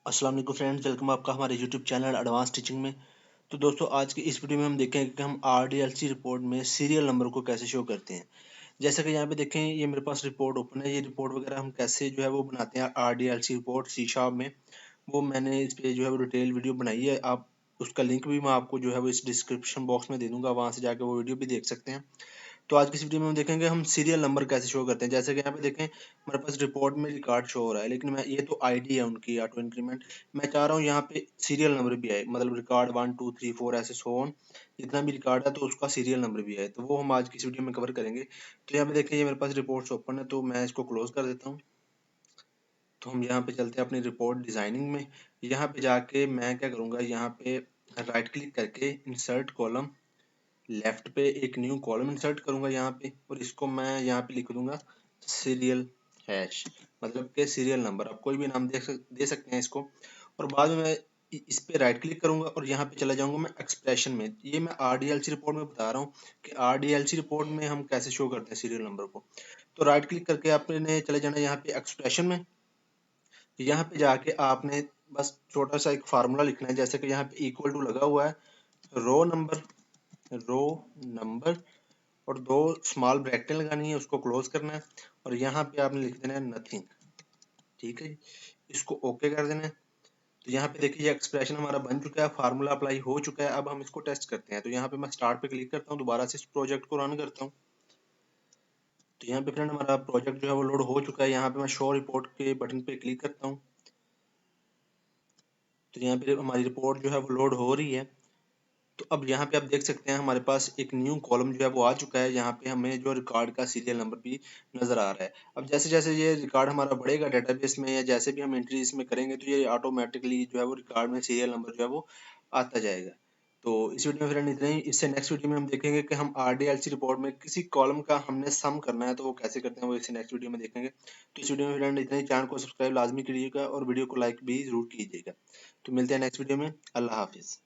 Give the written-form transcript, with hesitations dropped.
अस्सलाम वालेकुम friends, welcome आपका हमारे यूट्यूब चैनल एडवांस टीचिंग में। तो दोस्तों, आज की इस वीडियो में हम देखेंगे कि हम आरडीएलसी रिपोर्ट में सीरियल नंबर को कैसे शो करते हैं। जैसा कि यहाँ पे देखें, ये मेरे पास रिपोर्ट ओपन है। ये रिपोर्ट वगैरह हम कैसे जो है वो बनाते हैं आरडीएलसी रिपोर्ट सी शार्प में, वो मैंने इस पे जो है वो डिटेल वीडियो बनाई है। आप उसका लिंक भी मैं आपको जो है वो इस डिस्क्रिप्शन बॉक्स में दे दूंगा, वहाँ से जाकर वो वीडियो भी देख सकते हैं। तो आज की इस वीडियो में हम देखेंगे हम सीरियल नंबर कैसे शो करते हैं। जैसे कि यहाँ पे देखें, हमारे पास रिपोर्ट में रिकॉर्ड शो हो रहा है, लेकिन मैं ये तो आईडी है उनकी ऑटो इंक्रीमेंट। मैं चाह रहा हूँ यहाँ पे सीरियल नंबर भी आए, मतलब रिकॉर्ड 1 2 3 4 ऐसे सो ऑन, जितना भी रिकॉर्ड है तो उसका सीरियल नंबर भी आए। तो वो हम आज की इस वीडियो में कवर करेंगे। तो यहाँ पे देखें, ये मेरे पास रिपोर्ट्स ओपन है, तो मैं इसको क्लोज कर देता हूँ। तो हम यहाँ पे चलते हैं अपनी रिपोर्ट डिजाइनिंग में। यहाँ पे जाके मैं क्या करूँगा, यहाँ पे राइट क्लिक करके इंसर्ट कॉलम, लेफ्ट पे एक न्यू कॉलम इंसर्ट करूंगा यहाँ पे, और इसको मैं यहाँ पे लिख दूंगा सीरियल हैश, मतलब के सीरियल नंबर। आप कोई भी नाम दे सकते हैं इसको। और बाद में मैं इस पे राइट क्लिक करूंगा और यहाँ पे चला जाऊंगा मैं एक्सप्रेशन में। ये मैं आरडीएलसी रिपोर्ट में बता रहा हूँ कि आरडीएलसी रिपोर्ट में हम कैसे शो करते हैं सीरियल नंबर को। तो राइट क्लिक करके आपने चले जाना यहाँ पे एक्सप्रेशन में। यहाँ पे जाके आपने बस छोटा सा एक फार्मूला लिखना है, जैसे कि यहाँ पे इक्वल टू लगा हुआ है, रो नंबर और दो स्मॉल ब्रैकेटें लगानी है, उसको क्लोज करना है, और यहाँ पे आपने लिख देना है नथिंग। ठीक है जी, इसको ओके कर देना है। तो यहाँ पे देखिए, ये एक्सप्रेशन हमारा बन चुका है, फार्मूला अप्लाई हो चुका है। अब हम इसको टेस्ट करते हैं। तो यहाँ पे मैं स्टार्ट पे क्लिक करता हूँ, दोबारा से इस प्रोजेक्ट को रन करता हूँ। तो यहाँ पे फ्रेंड हमारा प्रोजेक्ट जो है वो लोड हो चुका है। यहाँ पे मैं शो रिपोर्ट के बटन पे क्लिक करता हूँ। तो यहाँ पे हमारी रिपोर्ट जो है वो लोड हो रही है। तो अब यहाँ पे आप देख सकते हैं, हमारे पास एक न्यू कॉलम जो है वो आ चुका है। यहाँ पे हमें जो रिकॉर्ड का सीरियल नंबर भी नजर आ रहा है। अब जैसे जैसे ये रिकॉर्ड हमारा बढ़ेगा डेटाबेस में, या जैसे भी हम एंट्री इसमें करेंगे, तो ये ऑटोमेटिकली जो है वो रिकॉर्ड में सीरियल नंबर जो है वो आता जाएगा। तो इस वीडियो में फ्रेंड इतना ही। इससे नेक्स्ट वीडियो में हम देखेंगे कि हम आरडीएलसी रिपोर्ट में किसी कॉलम का हमने सम करना है, तो वो कैसे करते हैं, वो इससे नेक्स्ट वीडियो में देखेंगे। तो इस वीडियो में फ्रेंड इतना ही। चैनल को सब्सक्राइब लाजमी कीजिएगा और वीडियो को लाइक भी जरूर कीजिएगा। तो मिलते हैं नेक्स्ट वीडियो में। अल्लाह हाफिज।